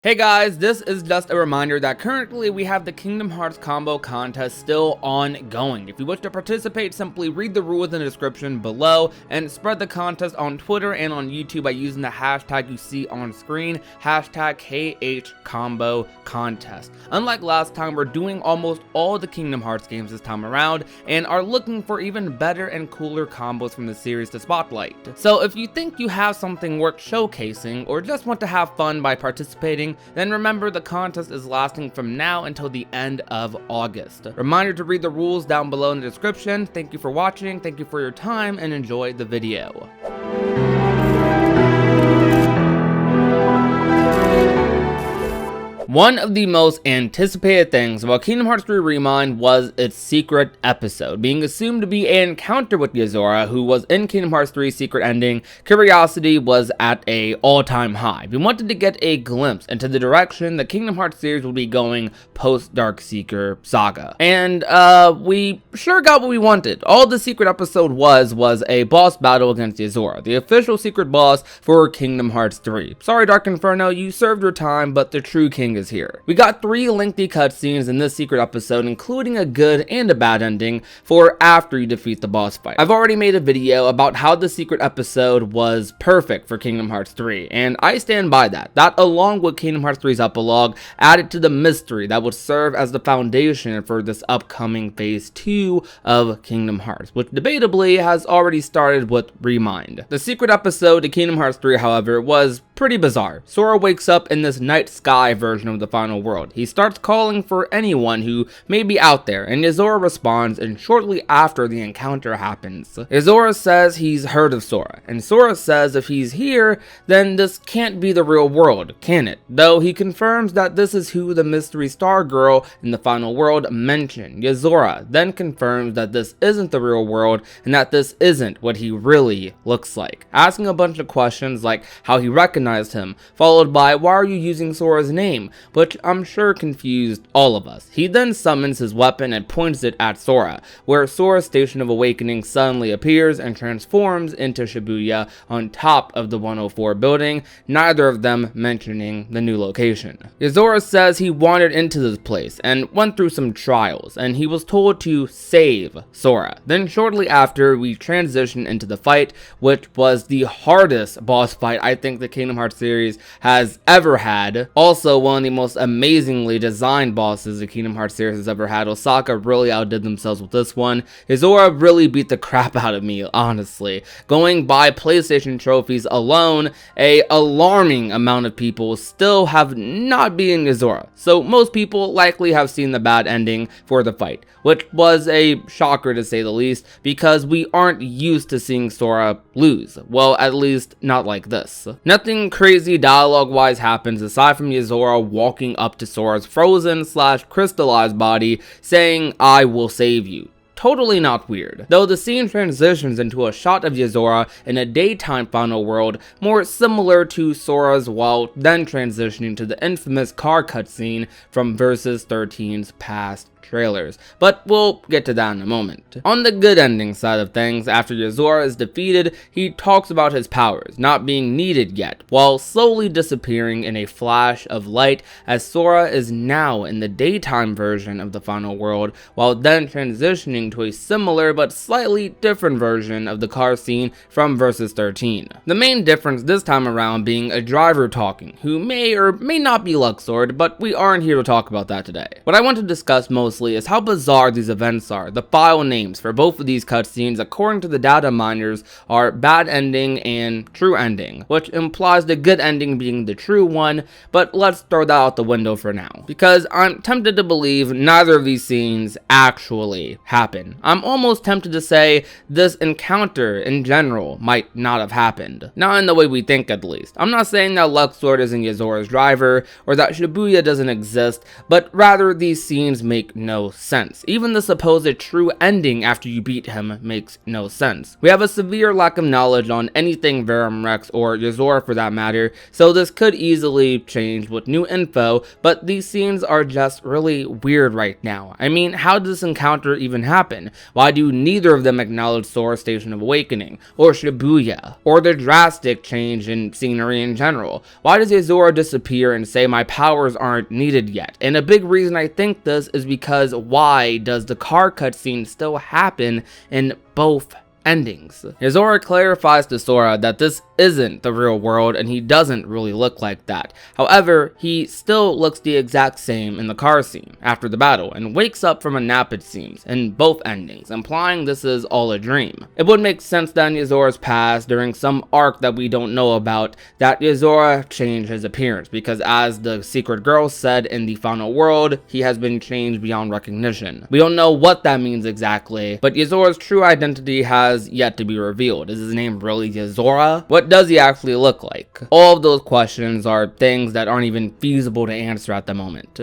Hey guys, this is just a reminder that currently we have the Kingdom Hearts combo contest still ongoing. If you wish to participate, simply read the rules in the description below and spread the contest on Twitter and on YouTube by using the hashtag you see on screen, hashtag KHComboContest. Unlike last time, we're doing almost all the Kingdom Hearts games this time around and are looking for even better and cooler combos from the series to spotlight. So if you think you have something worth showcasing or just want to have fun by participating, then remember the contest is lasting from now until the end of August. Reminder to read the rules down below in the description. Thank you for watching, thank you for your time, and enjoy the video. One of the most anticipated things about Kingdom Hearts 3 ReMIND was its secret episode, being assumed to be an encounter with Yozora, who was in Kingdom Hearts 3's secret ending. Curiosity was at an all-time high. We wanted to get a glimpse into the direction the Kingdom Hearts series will be going post-Darkseeker saga. And we sure got what we wanted. All the secret episode was a boss battle against Yozora, the official secret boss for Kingdom Hearts 3. Sorry Dark Inferno, you served your time, but the true king is here. We got 3 lengthy cutscenes in this secret episode, including a good and a bad ending for after you defeat the boss fight. I've already made a video about how the secret episode was perfect for Kingdom Hearts 3, and I stand by that. That, along with Kingdom Hearts 3's epilogue, added to the mystery that would serve as the foundation for this upcoming phase 2 of Kingdom Hearts, which debatably has already started with ReMIND. The secret episode to Kingdom Hearts 3, however, was pretty bizarre. Sora wakes up in this night sky version of the final world. He starts calling for anyone who may be out there, and Yozora responds, and shortly after the encounter happens, Yozora says he's heard of Sora, and Sora says if he's here, then this can't be the real world, can it? Though he confirms that this is who the mystery star girl in the final world mentioned. Yozora then confirms that this isn't the real world, and that this isn't what he really looks like, asking a bunch of questions like how he recognized him, followed by why are you using Sora's name, which I'm sure confused all of us. He then summons his weapon and points it at Sora, where Sora's Station of Awakening suddenly appears and transforms into Shibuya on top of the 104 building, neither of them mentioning the new location. Yozora says he wandered into this place and went through some trials, and he was told to save Sora. Then shortly after, we transition into the fight, which was the hardest boss fight I think the Kingdom Hearts series has ever had. Also, one of the most amazingly designed bosses the Kingdom Hearts series has ever had. Osaka really outdid themselves with this one. Yozora really beat the crap out of me, honestly. Going by PlayStation trophies alone, a alarming amount of people still have not beaten Yozora. So most people likely have seen the bad ending for the fight, which was a shocker to say the least, because we aren't used to seeing Sora lose. Well, at least not like this. Nothing crazy dialogue-wise happens aside from Yozora walking up to Sora's frozen/crystallized body saying, "I will save you." Totally not weird, though the scene transitions into a shot of Yozora in a daytime final world more similar to Sora's, while then transitioning to the infamous car cutscene from Versus 13's past trailers, but we'll get to that in a moment. On the good ending side of things, after Yozora is defeated, he talks about his powers not being needed yet, while slowly disappearing in a flash of light as Sora is now in the daytime version of the final world, while then transitioning to a similar but slightly different version of the car scene from Versus 13. The main difference this time around being a driver talking, who may or may not be Luxord, but we aren't here to talk about that today. What I want to discuss mostly is how bizarre these events are. The file names for both of these cutscenes, according to the data miners, are bad ending and true ending, which implies the good ending being the true one, but let's throw that out the window for now, because I'm tempted to believe neither of these scenes actually happen. I'm almost tempted to say this encounter in general might not have happened. Not in the way we think, at least. I'm not saying that Luxord isn't Yozora's driver, or that Shibuya doesn't exist, but rather these scenes make no sense. Even the supposed true ending after you beat him makes no sense. We have a severe lack of knowledge on anything Verum Rex or Yozora for that matter, so this could easily change with new info, but these scenes are just really weird right now. I mean, how did this encounter even happen? Why do neither of them acknowledge Sora's Station of Awakening, or Shibuya, or the drastic change in scenery in general? Why does Yozora disappear and say my powers aren't needed yet? And a big reason I think this is because why does the car cutscene still happen in both endings? Yozora clarifies to Sora that this isn't the real world and he doesn't really look like that. However, he still looks the exact same in the car scene after the battle and wakes up from a nap, it seems, in both endings, implying this is all a dream. It would make sense that in Yozora's past, during some arc that we don't know about, that Yozora changed his appearance, because as the secret girl said in the final world, he has been changed beyond recognition. We don't know what that means exactly, but Yozora's true identity has yet to be revealed. Is his name really Yozora? What does he actually look like? All of those questions are things that aren't even feasible to answer at the moment.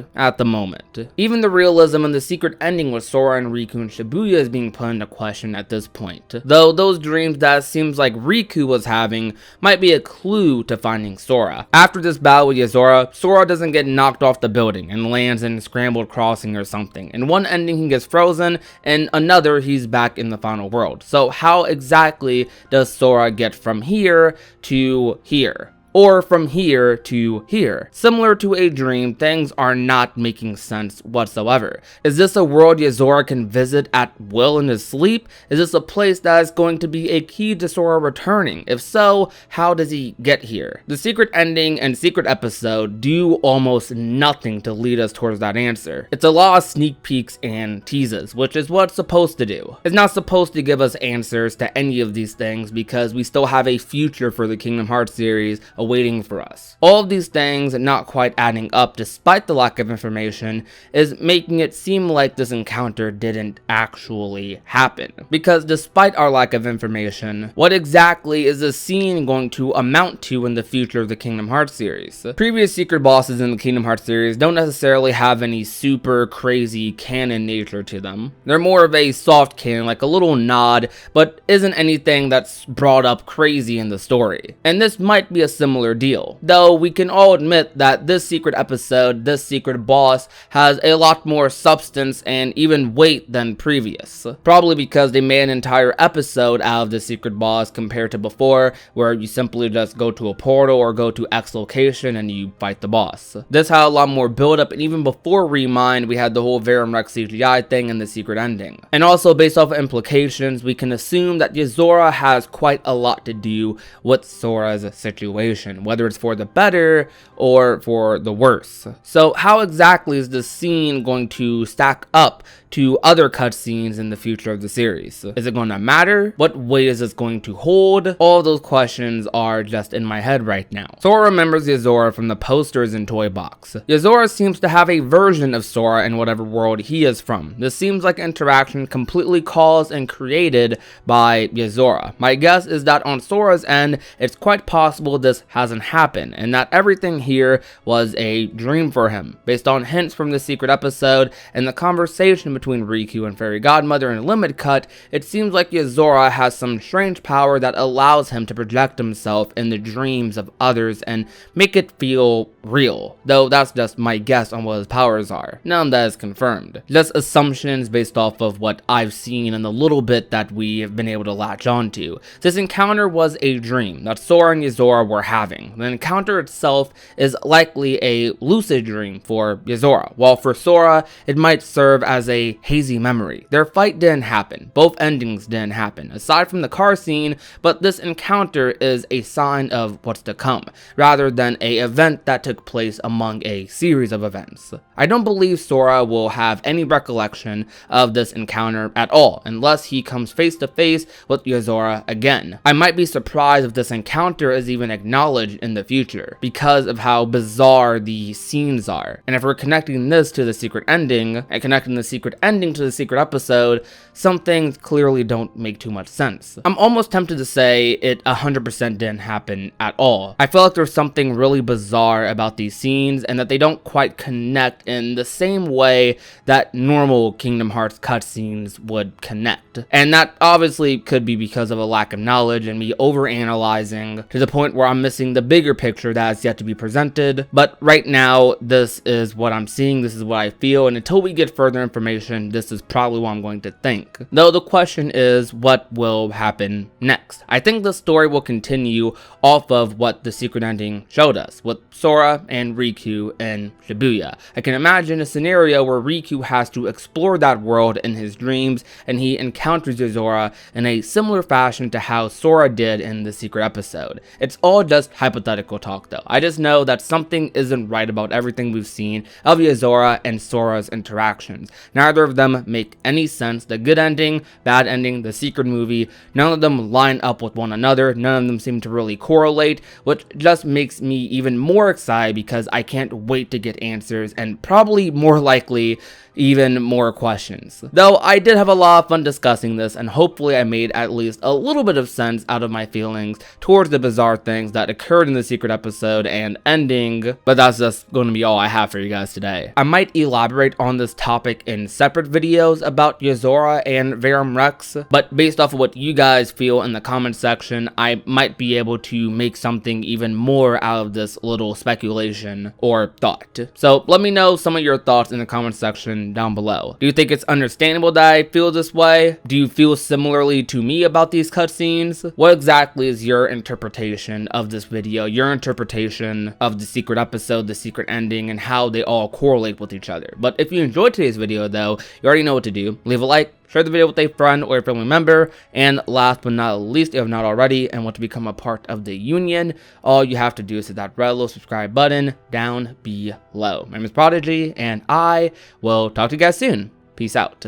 Even the realism and the secret ending with Sora and Riku and Shibuya is being put into question at this point. Though those dreams that seems like Riku was having might be a clue to finding Sora. After this battle with Yozora, Sora doesn't get knocked off the building and lands in a scrambled crossing or something. In one ending he gets frozen, and another he's back in the final world. So how exactly does Sora get from here to here? Or from here to here? Similar to a dream, things are not making sense whatsoever. Is this a world Yozora can visit at will in his sleep? Is this a place that is going to be a key to Sora returning? If so, how does he get here? The secret ending and secret episode do almost nothing to lead us towards that answer. It's a lot of sneak peeks and teases, which is what it's supposed to do. It's not supposed to give us answers to any of these things because we still have a future for the Kingdom Hearts series waiting for us. All of these things not quite adding up despite the lack of information is making it seem like this encounter didn't actually happen. Because despite our lack of information, what exactly is the scene going to amount to in the future of the Kingdom Hearts series? Previous secret bosses in the Kingdom Hearts series don't necessarily have any super crazy canon nature to them. They're more of a soft canon, like a little nod, but isn't anything that's brought up crazy in the story. And this might be a similar deal, though we can all admit that this secret episode, this secret boss, has a lot more substance and even weight than previous. Probably because they made an entire episode out of the secret boss compared to before, where you simply just go to a portal or go to X location and you fight the boss. This had a lot more build up, and even before ReMIND, we had the whole Verum Rex CGI thing and the secret ending. And also, based off of implications, we can assume that Yozora has quite a lot to do with Sora's situation, whether it's for the better or for the worse. So how exactly is this scene going to stack up to other cutscenes in the future of the series? Is it going to matter? What weight is this going to hold? All of those questions are just in my head right now. Sora remembers Yozora from the posters and toy box. Yozora seems to have a version of Sora in whatever world he is from. This seems like interaction completely caused and created by Yozora. My guess is that on Sora's end, it's quite possible this hasn't happened, and that everything here was a dream for him, based on hints from the secret episode and the conversation between Riku and Fairy Godmother in Limited Cut. It seems like Yozora has some strange power that allows him to project himself in the dreams of others and make it feel real, though that's just my guess on what his powers are. None that is confirmed, just assumptions based off of what I've seen and the little bit that we have been able to latch onto. This encounter was a dream that Sora and Yozora were having. The encounter itself is likely a lucid dream for Yozora, while for Sora it might serve as a hazy memory. Their fight didn't happen, both endings didn't happen, aside from the car scene, but this encounter is a sign of what's to come, rather than a event that took place among a series of events. I don't believe Sora will have any recollection of this encounter at all, unless he comes face to face with Yozora again. I might be surprised if this encounter is even acknowledged in the future, because of how bizarre the scenes are. And if we're connecting this to the secret ending, and connecting the secret ending to the secret episode, some things clearly don't make too much sense. I'm almost tempted to say it 100% didn't happen at all. I feel like there's something really bizarre about about these scenes and that they don't quite connect in the same way that normal Kingdom Hearts cutscenes would connect. And that obviously could be because of a lack of knowledge and me overanalyzing to the point where I'm missing the bigger picture that has yet to be presented. But right now, this is what I'm seeing, this is what I feel, and until we get further information, this is probably what I'm going to think. Though the question is, what will happen next? I think the story will continue off of what the secret ending showed us, with Sora and Riku in Shibuya. I can imagine a scenario where Riku has to explore that world in his dreams, and he encounters Yozora in a similar fashion to how Sora did in the secret episode. It's all just hypothetical talk though. I just know that something isn't right about everything we've seen of Yozora and Sora's interactions. Neither of them make any sense. The good ending, bad ending, the secret movie, none of them line up with one another. None of them seem to really correlate, which just makes me even more excited because I can't wait to get answers and probably more likely even more questions. Though I did have a lot of fun discussing this, and hopefully I made at least a little bit of sense out of my feelings towards the bizarre things that occurred in the secret episode and ending, but that's just going to be all I have for you guys today. I might elaborate on this topic in separate videos about Yozora and Verum Rex, but based off of what you guys feel in the comment section, I might be able to make something even more out of this little speculation or thought. So let me know some of your thoughts in the comment section down below. Do you think it's understandable that I feel this way? Do you feel similarly to me about these cutscenes? What exactly is your interpretation of this video, your interpretation of the secret episode, the secret ending, and how they all correlate with each other? But if you enjoyed today's video though, you already know what to do. Leave a like, share the video with a friend or a family member, and last but not least, if you have not already and want to become a part of the union, all you have to do is hit that red little subscribe button down below. My name is Prodigy, and I will talk to you guys soon. Peace out.